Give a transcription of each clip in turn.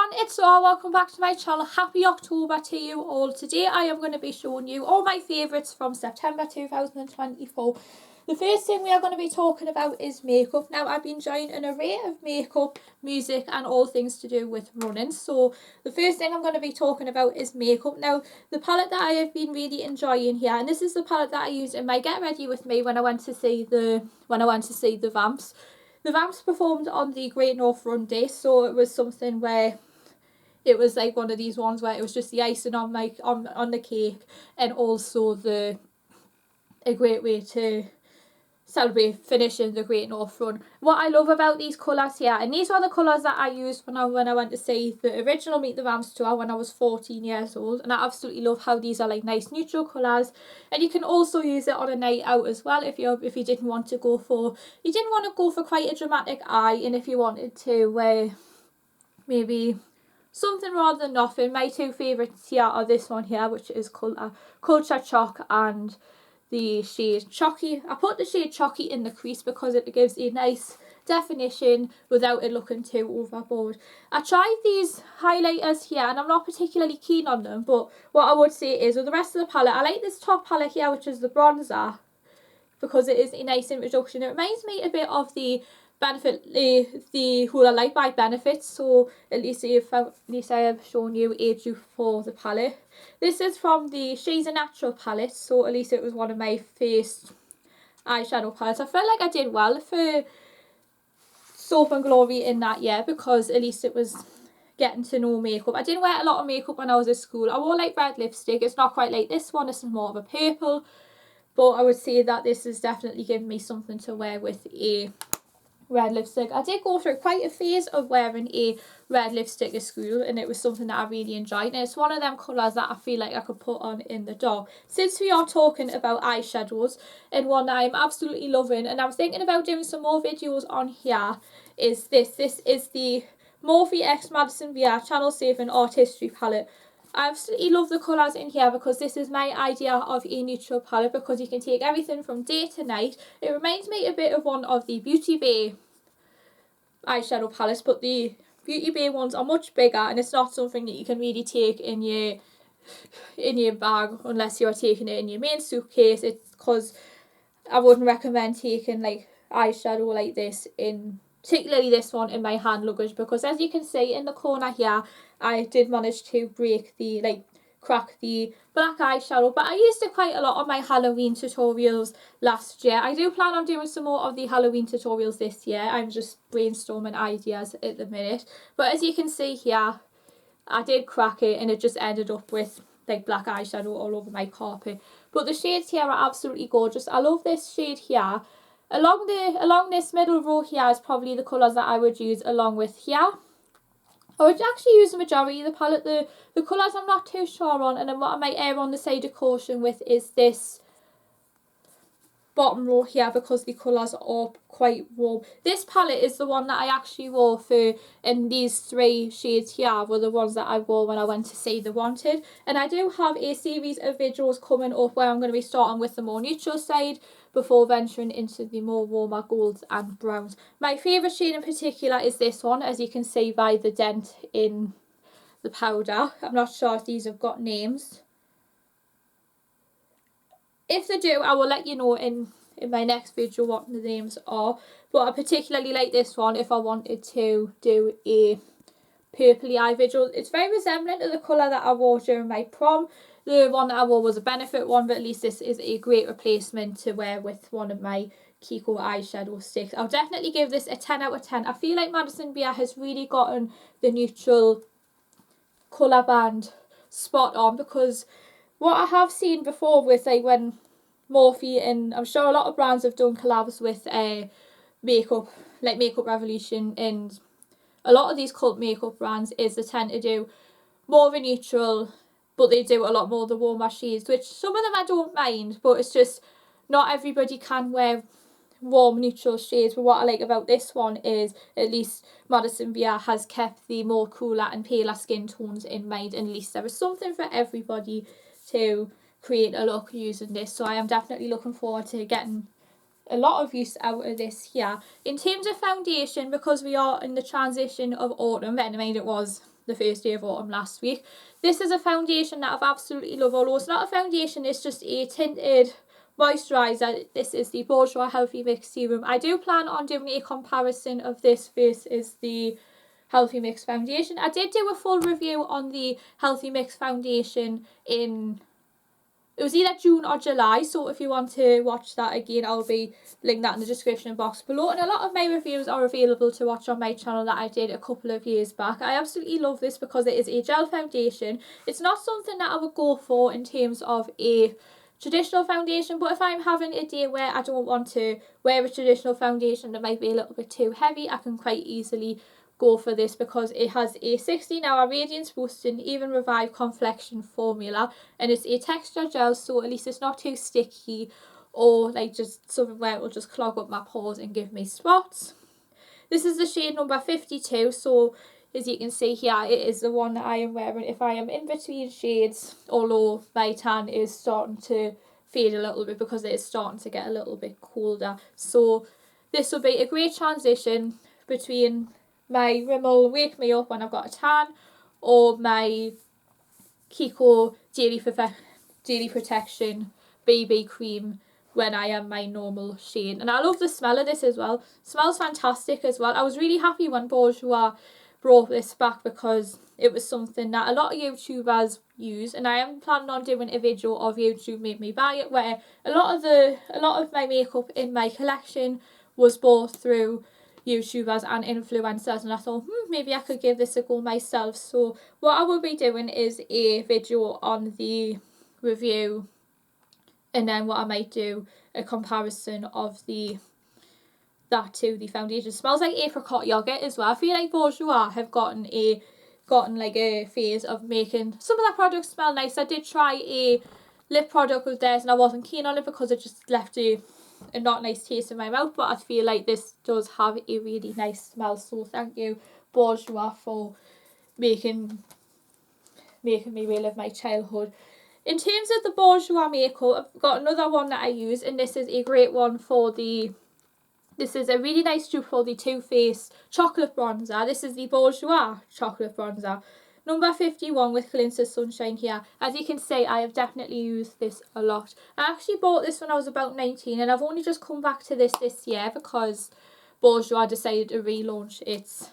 everyone, it's Zara. Welcome back to my channel. Happy October to you all. Today I am going to be showing you all my favourites from September 2024. The first thing we are going to be talking about is makeup. Now, I've been enjoying an array of makeup, music and all things to do with running. So the first thing I'm going to be talking about is makeup. Now, the palette that I have been really enjoying here, and this is the palette that I used in my Get Ready With Me when I went to see the Vamps. The Vamps performed on the Great North Run Day, so it was something where it was like one of these ones where it was just the icing on my on the cake, and also a great way to celebrate finishing the Great North Run. What I love about these colours here, and these are the colours that I used when I went to see the original Meet the Vamps tour when I was 14 years old, and I absolutely love how these are like nice neutral colours, and you can also use it on a night out as well if you didn't want to go for quite a dramatic eye, and if you wanted to wear maybe something rather than nothing. My two favourites here are this one here, which is Culture Chalk, and the shade Chalky. I put the shade Chalky in the crease because it gives a nice definition without it looking too overboard. I tried these highlighters here and I'm not particularly keen on them, but what I would say is with the rest of the palette, I like this top palette here, which is the bronzer, because it is a nice introduction. It reminds me a bit of the Who I Like by Benefit, so at least I have shown you a dupe for the palette. This is from the She's a Natural palette, so at least it was one of my first eyeshadow palettes. I felt like I did well for Soap and Glory in that year, because at least it was getting to know makeup. I didn't wear a lot of makeup when I was at school. I wore like red lipstick. It's not quite like this one, this is more of a purple, but I would say that this is definitely giving me something to wear with a red lipstick. I did go through quite a phase of wearing a red lipstick at school, and it was something that I really enjoyed, and it's one of them colours that I feel like I could put on in the dark. Since we are talking about eyeshadows, and one that I'm absolutely loving and I'm thinking about doing some more videos on here, is this is the Morphe x Madison VR Channel Saving Art History palette. I absolutely love the colours in here because this is my idea of a neutral palette, because you can take everything from day to night. It reminds me a bit of one of the Beauty Bay eyeshadow palettes, but the Beauty Bay ones are much bigger, and it's not something that you can really take in your bag unless you're taking it in your main suitcase. It's because I wouldn't recommend taking like eyeshadow like this, particularly this one, in my hand luggage, because as you can see in the corner here, I did manage to crack the black eyeshadow, but I used it quite a lot on my Halloween tutorials last year. I do plan on doing some more of the Halloween tutorials this year. I'm just brainstorming ideas at the minute, but as you can see here, I did crack it and it just ended up with like black eyeshadow all over my carpet. But the shades here are absolutely gorgeous. I love this shade here. Along this middle row here is probably the colours that I would use along with here. I would actually use the majority of the palette. The colours I'm not too sure on, and then what I might err on the side of caution with is this bottom row here, because the colours are quite warm. This palette is the one that I actually wore for, and these three shades here were the ones that I wore when I went to see The Wanted. And I do have a series of videos coming up where I'm going to be starting with the more neutral side before venturing into the more warmer golds and browns. My favourite shade in particular is this one, as you can see by the dent in the powder. I'm not sure if these have got names. If they do, I will let you know in my next video what the names are. But I particularly like this one if I wanted to do a purpley eye visual. It's very resemblant to the colour that I wore during my prom. The one that I wore was a Benefit one, but at least this is a great replacement to wear with one of my KIKO eyeshadow sticks. I'll definitely give this a 10 out of 10. I feel like Madison Beer has really gotten the neutral colour band spot on, because what I have seen before with like when Morphe, and I'm sure a lot of brands have done collabs with makeup, like Makeup Revolution, and a lot of these cult makeup brands, is they tend to do more of a neutral, but they do a lot more of the warmer shades, which some of them I don't mind, but it's just not everybody can wear warm neutral shades. But what I like about this one is at least Madison Beer has kept the more cooler and paler skin tones in mind, and at least there is something for everybody to create a look using this. So I am definitely looking forward to getting a lot of use out of this here. In terms of foundation, because we are in the transition of autumn, and I mean it was the first day of autumn last week. This is a foundation that I've absolutely loved, although it's not a foundation, it's just a tinted moisturiser. This is the Bourjois Healthy Mix Serum. I do plan on doing a comparison of this versus the Healthy Mix foundation. I did do a full review on the Healthy Mix foundation in, it was either June or July, so if you want to watch that again, I'll be linking that in the description box below. And a lot of my reviews are available to watch on my channel that I did a couple of years back. I absolutely love this because it is a gel foundation. It's not something that I would go for in terms of a traditional foundation, but if I'm having a day where I don't want to wear a traditional foundation that might be a little bit too heavy, I can quite easily go for this because it has a 16-hour radiance boosting, even revive complexion formula, and it's a texture gel, so at least it's not too sticky or like just something where it will just clog up my pores and give me spots. This is the shade number 52, so as you can see here, it is the one that I am wearing if I am in between shades, although my tan is starting to fade a little bit because it is starting to get a little bit colder. So this will be a great transition between my Rimmel Wake Me Up when I've got a tan, or my KIKO Daily Protection BB Cream when I am my normal shade. And I love the smell of this as well. It smells fantastic as well. I was really happy when Bourjois brought this back because it was something that a lot of YouTubers use, and I am planning on doing a video of YouTube Made Me Buy It, where a lot of my makeup in my collection was bought through YouTubers and influencers, and I thought maybe I could give this a go myself. So what I will be doing is a video on the review, and then what I might do a comparison of that to the foundation. It smells like apricot yogurt as well. I feel like Bourjois have gotten like a phase of making some of their products smell nice. I did try a lip product with theirs and I wasn't keen on it because it just left a not nice taste in my mouth, but I feel like this does have a really nice smell, so thank you Bourjois for making me relive my childhood. In terms of the Bourjois makeup, I've got another one that I use, and this is a great one for this is a really nice dupe for the Too Faced chocolate bronzer. This is the Bourjois chocolate bronzer, number 51 with Glitter Sunshine here. As you can see, I have definitely used this a lot. I actually bought this when I was about 19, and I've only just come back to this year because Bourjois decided to relaunch its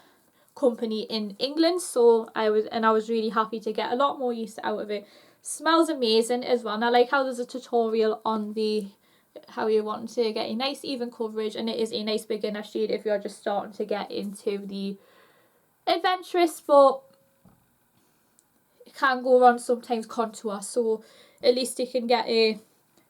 company in England. So I was really happy to get a lot more use out of it. Smells amazing as well, and I like how there's a tutorial on how you want to get a nice even coverage, and it is a nice beginner shade if you're just starting to get into the adventurous, but it can go on sometimes contour, so at least you can get a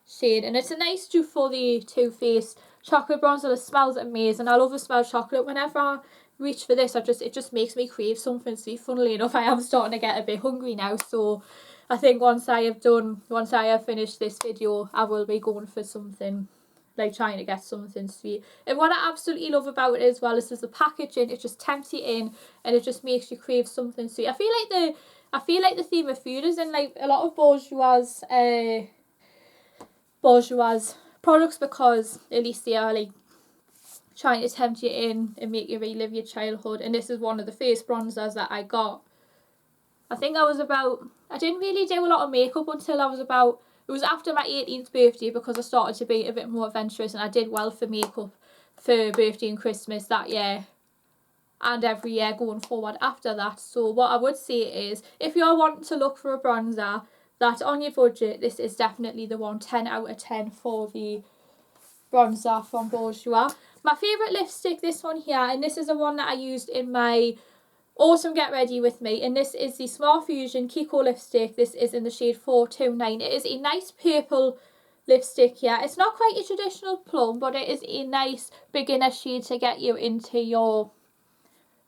shade. And it's a nice dupe for the Too Faced chocolate bronzer. It smells amazing. I love the smell of chocolate. Whenever I reach for this, it just makes me crave something sweet. Funnily enough, I am starting to get a bit hungry now, so I think once I have finished this video, I will be going for something, like trying to get something sweet. And what I absolutely love about it as well is the packaging. It just tempts you in and it just makes you crave something sweet. I feel like the theme of food is in like a lot of Bourjois products, because at least they are like trying to tempt you in and make you relive your childhood. And this is one of the face bronzers that I got. I think I didn't really do a lot of makeup until it was after my 18th birthday, because I started to be a bit more adventurous, and I did well for makeup for birthday and Christmas that year and every year going forward after that. So what I would say is, if you're wanting to look for a bronzer that's on your budget, this is definitely the one. 10 out of 10 for the bronzer from Bourjois. My favourite lipstick, this one here, and this is the one that I used in my Autumn Get Ready With Me, and this is the Smart Fusion KIKO lipstick. This is in the shade 429. It is a nice purple lipstick here. It's not quite a traditional plum, but it is a nice beginner shade to get you into your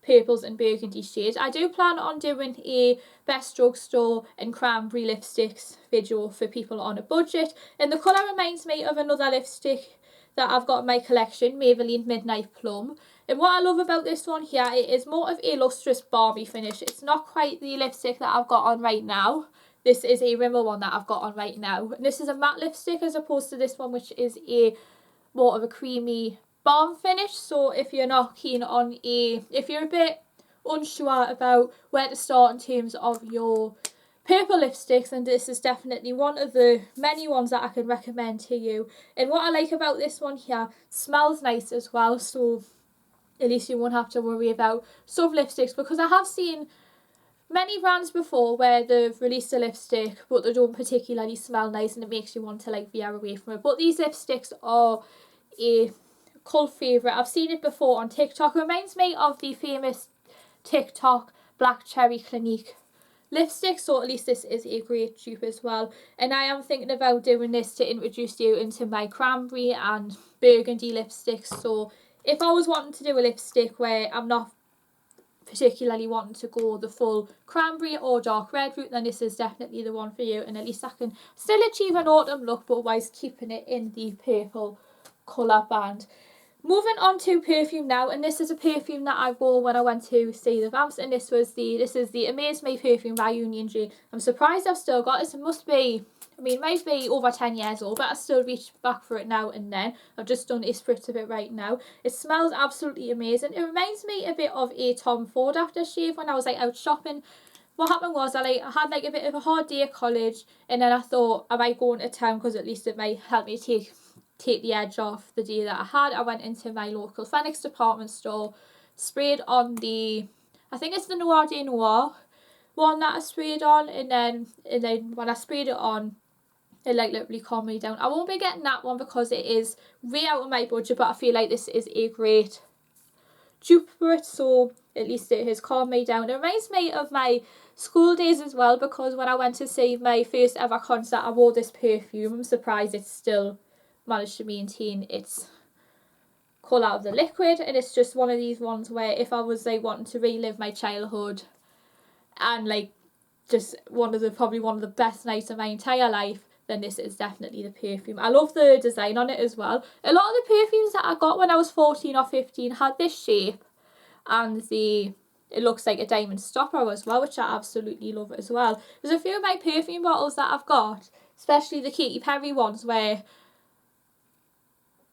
purples and burgundy shades. I do plan on doing a best drugstore and cranberry lipsticks video for people on a budget, and the colour reminds me of another lipstick that I've got in my collection, Maybelline Midnight Plum. And what I love about this one here, it is more of a lustrous balmy finish. It's not quite the lipstick that I've got on right now. This is a Rimmel one that I've got on right now. And this is a matte lipstick as opposed to this one, which is a more of a creamy balm finish. So if you're not keen on if you're a bit unsure about where to start in terms of your purple lipsticks, and this is definitely one of the many ones that I can recommend to you. And what I like about this one here, smells nice as well, so at least you won't have to worry about some lipsticks, because I have seen many brands before where they've released a lipstick but they don't particularly smell nice and it makes you want to like veer away from it. But these lipsticks are a cult favourite. I've seen it before on TikTok. It reminds me of the famous TikTok Black Cherry Clinique lipstick, so at least this is a great dupe as well. And I am thinking about doing this to introduce you into my cranberry and burgundy lipsticks. So if I was wanting to do a lipstick where I'm not particularly wanting to go the full cranberry or dark red route, then this is definitely the one for you, and at least I can still achieve an autumn look but whilst keeping it in the purple colour band. Moving on to perfume now, and this is a perfume that I wore when I went to see the Vamps, and this is the Amaze Me perfume by Union J. I'm surprised I've still got this. It must be, I mean, it might be over 10 years old, but I still reach back for it now and then. I've just done a spritz of it right now. It smells absolutely amazing. It reminds me a bit of a Tom Ford aftershave when I was like out shopping. What happened was I had like a bit of a hard day at college, and then I thought I might go into town because at least it might help me take the edge off the day that I had. I went into my local Phoenix department store, sprayed on the, I think it's the Noir de Noir one that I sprayed on, and then when I sprayed it on, it like literally calmed me down. I won't be getting that one because it is way out of my budget, but I feel like this is a great dupe for it, so at least it has calmed me down. It reminds me of my school days as well, because when I went to see my first ever concert I wore this perfume. I'm surprised it's still managed to maintain its colour of the liquid, and it's just one of these ones where if I was like wanting to relive my childhood and like just probably one of the best nights of my entire life, then this is definitely the perfume. I love the design on it as well. A lot of the perfumes that I got when I was 14 or 15 had this shape, and it looks like a diamond stopper as well, which I absolutely love as well. There's a few of my perfume bottles that I've got, especially the Katy Perry ones, where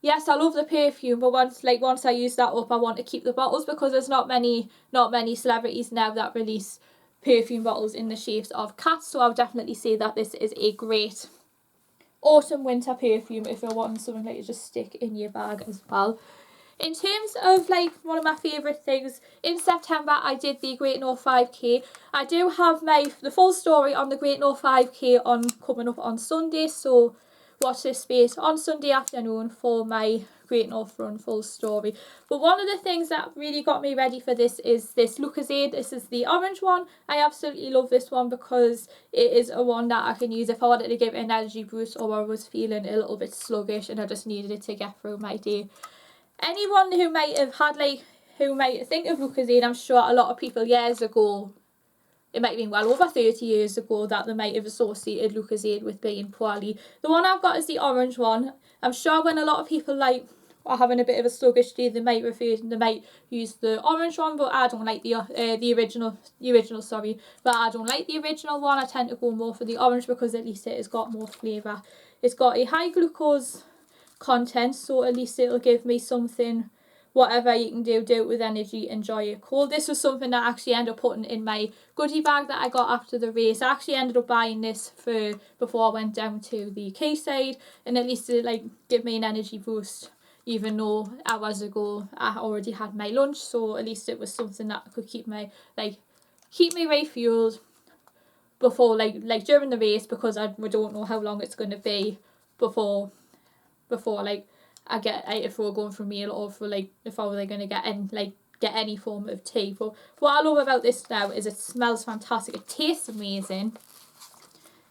yes, I love the perfume, but once I use that up, I want to keep the bottles, because there's not many celebrities now that release perfume bottles in the shapes of cats. So I'll definitely say that this is a great autumn winter perfume if you're wanting something like to just stick in your bag as well. In terms of like one of my favourite things, in September I did the Great North 5k. I do have the full story on the Great North 5k coming up on Sunday, so watch this space on Sunday afternoon for my Great North Run full story. But one of the things that really got me ready for this is this Lucozade. This is the orange one. I absolutely love this one because it is a one that I can use if I wanted to give an energy boost or I was feeling a little bit sluggish and I just needed it to get through my day. Anyone who might think of Lucozade, I'm sure a lot of people years ago, it might have been well over 30 years ago, that they might have associated Lucozade with being poorly. The one I've got is the orange one. I'm sure when a lot of people are having a bit of a sluggish day, they might use the orange one, but I don't like the original, but I don't like the original one. I tend to go more for the orange because at least it has got more flavour. It's got a high glucose content, so at least it'll give me something, whatever you can do it with energy, enjoy it cold. This was something that I actually ended up putting in my goodie bag that I got after the race. I actually ended up buying this before I went down to the quayside, and at least it give me an energy boost, even though hours ago I already had my lunch. So at least it was something that could keep me refueled before during the race, because we don't know how long it's going to be before if we're going for a meal or if I was going to get any form of tea. But what I love about this now is it smells fantastic, it tastes amazing,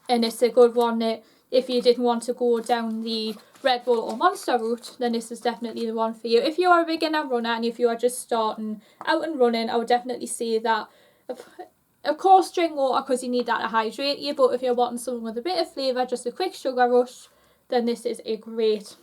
and it's a good one that if you didn't want to go down the Red Bull or Monster route, then this is definitely the one for you. If you are a beginner runner and if you are just starting out and running, I would definitely say that of course drink water because you need that to hydrate you, but if you're wanting something with a bit of flavour, just a quick sugar rush, then this is a great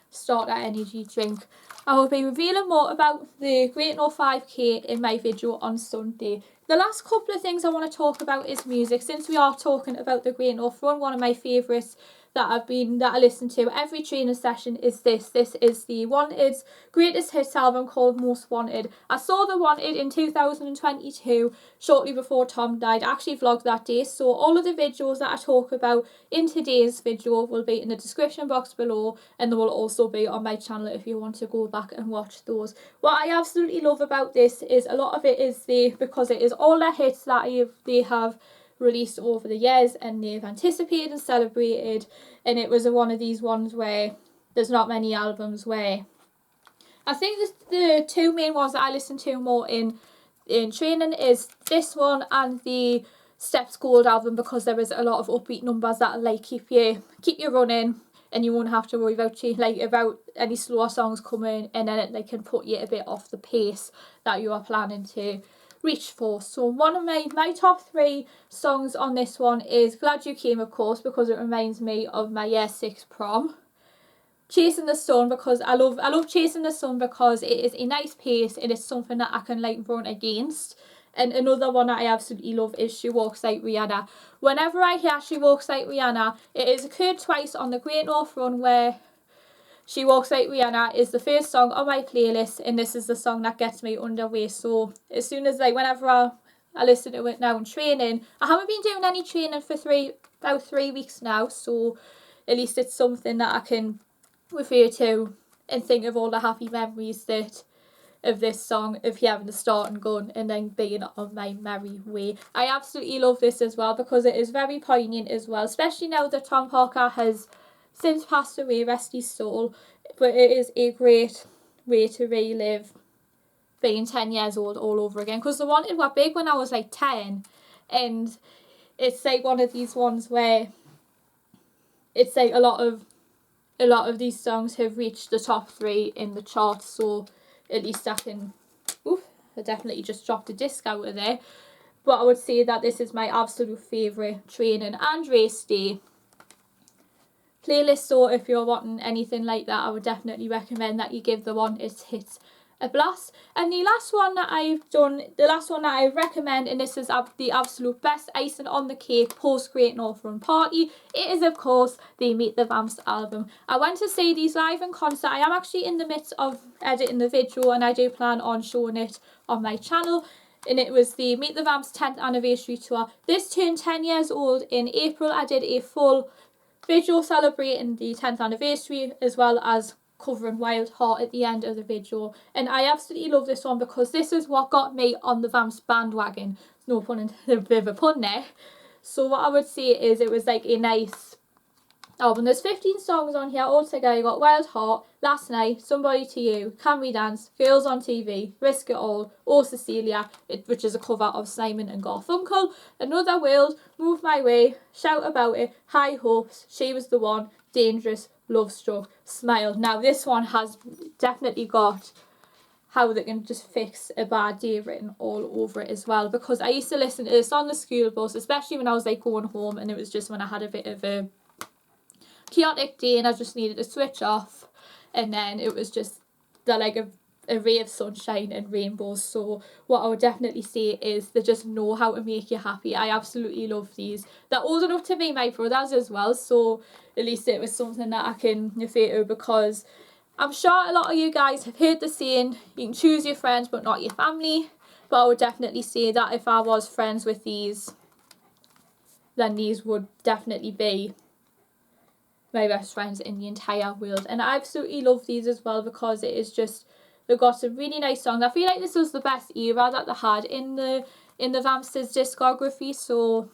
starter energy drink. I will be revealing more about the Great North 5k in my video on Sunday. The last couple of things I want to talk about is music. Since we are talking about the Great North Run, one of my favourites that I listen to every training session is this. This is the Wanted's greatest hits album called Most Wanted. I saw the Wanted in 2022, shortly before Tom died. I actually vlogged that day, so all of the videos that I talk about in today's video will be in the description box below, and they will also be on my channel if you want to go back and watch those. What I absolutely love about this is a lot of it is because it is all the hits that they have released over the years and they've anticipated and celebrated, and it was one of these ones where there's not many albums where I think the two main ones that I listen to more in training is this one and the Steps Gold album, because there is a lot of upbeat numbers that like keep you running, and you won't have to worry about any slower songs coming, and then they can put you a bit off the pace that you are planning to reach for. So one of my top 3 songs on this one is Glad You Came, of course, because it reminds me of my year 6 prom. Chasing the Sun, because I love Chasing the Sun because it is a nice pace and it's something that I can like run against. And another one that I absolutely love is She Walks Like Rihanna. Whenever I hear She Walks Like Rihanna, it has occurred twice on the Great North Run where She Walks Like Rihanna is the first song on my playlist, and this is the song that gets me underway. So as soon as whenever I listen to it now in training, I haven't been doing any training for about 3 weeks now, so at least it's something that I can refer to and think of all the happy memories of this song, of having the start and gun and then being on my merry way. I absolutely love this as well because it is very poignant as well, especially now that Tom Parker has since passed away, rest his soul. But it is a great way to relive being 10 years old all over again, because the Wanted were big when I was like 10, and it's like one of these ones where it's like a lot of these songs have reached the top 3 in the charts, so at least I can, I definitely just dropped a disc out of there. But I would say that this is my absolute favourite training and race day playlist, so if you're wanting anything like that, I would definitely recommend that you give the Wanted hits a blast. And the last one that I recommend, and this is the absolute best icing on the cake post Great North Run party, it is of course the Meet the Vamps album. I went to see these live in concert. I am actually in the midst of editing the video, and I do plan on showing it on my channel. And it was the Meet the Vamps 10th anniversary tour. This turned 10 years old in April. I did a full video celebrating the 10th anniversary, as well as covering Wild Heart at the end of the video. And I absolutely love this one because this is what got me on the Vamps bandwagon. No pun intended, a bit of a pun there. So what I would say is it was like a nice album. There's 15 songs on here altogether. You got Wild Heart, Last Night, Somebody to You, Can We Dance, Girls on TV, Risk It All, Oh Cecilia, which is a cover of Simon and Garfunkel, Another World, Move My Way, Shout About It, High Hopes, She Was the One, Dangerous, Love Struck, Smile. Now this one has definitely got how they can just fix a bad day written all over it as well, because I used to listen to this on the school bus, especially when I was like going home, and it was just when I had a bit of a chaotic day and I just needed to switch off, and then it was just a ray of sunshine and rainbows. So what I would definitely say is they just know how to make you happy. I absolutely love these. They're old enough to be my brothers as well, so at least it was something that I can refer to, because I'm sure a lot of you guys have heard the saying, you can choose your friends but not your family. But I would definitely say that if I was friends with these, then these would definitely be my best friends in the entire world. And I absolutely love these as well because it is just, they've got some really nice songs. I feel like this was the best era that they had in the Vamps' discography. So,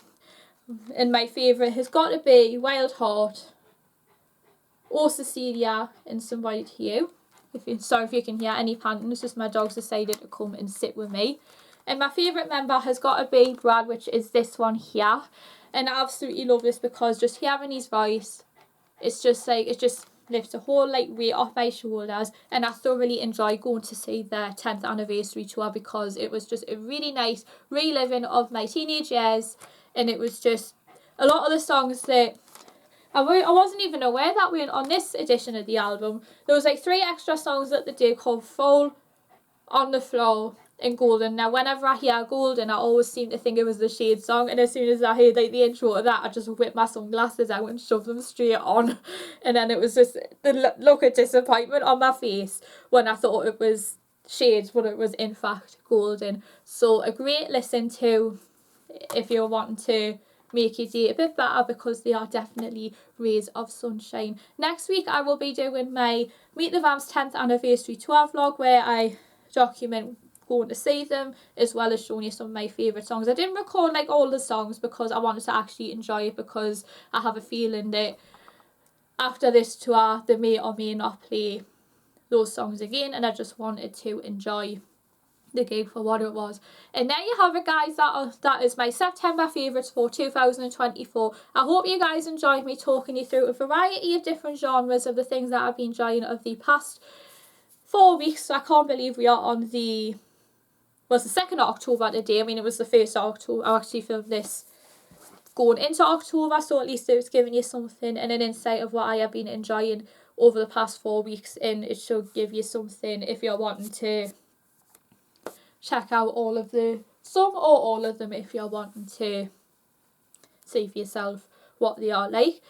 and my favourite has got to be Wild Heart, Oh Cecilia, and Somebody to You. Sorry if you can hear any panting, it's just my dog's decided to come and sit with me. And my favourite member has got to be Brad, which is this one here. And I absolutely love this because just hearing his voice, it's just like, it just lifts a whole like weight off my shoulders. And I thoroughly enjoy going to see their 10th anniversary tour because it was just a really nice reliving of my teenage years. And it was just a lot of the songs that I wasn't even aware that we on this edition of the album. There was like 3 extra songs that they did called Fall, On the Floor, in Golden. Now whenever I hear Golden, I always seem to think it was the Shade song, and as soon as I heard like the intro to that, I just whipped my sunglasses out and shoved them straight on, and then it was just the look of disappointment on my face when I thought it was Shades, but it was in fact Golden. So a great listen to if you're wanting to make your day a bit better, because they are definitely rays of sunshine. Next week I will be doing my Meet the Vamps 10th anniversary tour vlog, where I document going to see them, as well as showing you some of my favourite songs. I didn't record like all the songs because I wanted to actually enjoy it, because I have a feeling that after this tour they may or may not play those songs again, and I just wanted to enjoy the gig for what it was. And there you have it, guys. That is my September favourites for 2024. I hope you guys enjoyed me talking you through a variety of different genres of the things that I've been enjoying of the past 4 weeks. I can't believe we are on the 2nd of October today. I mean, it was the 1st of October. I actually filmed this going into October, so at least it was giving you something and an insight of what I have been enjoying over the past 4 weeks, and it should give you something if you're wanting to check out all of some or all of them, if you're wanting to see for yourself what they are like.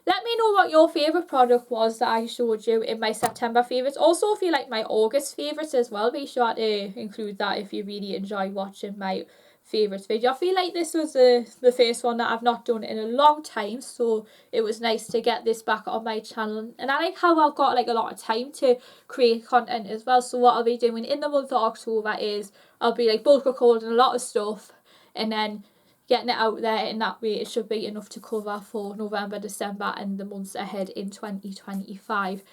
Let me know what your favourite product was that I showed you in my September favourites. Also, if you like my August favourites as well, be sure to include that if you really enjoy watching my favourites video. I feel like this was the first one that I've not done in a long time, so it was nice to get this back on my channel. And I like how I've got like a lot of time to create content as well. So what I'll be doing in the month of October is I'll be like bulk recording a lot of stuff and then getting it out there, and that way it should be enough to cover for November, December and the months ahead in 2025.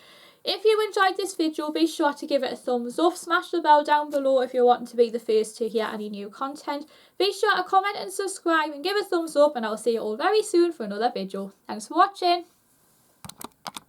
If you enjoyed this video, be sure to give it a thumbs up, smash the bell down below if you're wanting to be the first to hear any new content. Be sure to comment and subscribe and give a thumbs up, and I'll see you all very soon for another video. Thanks for watching.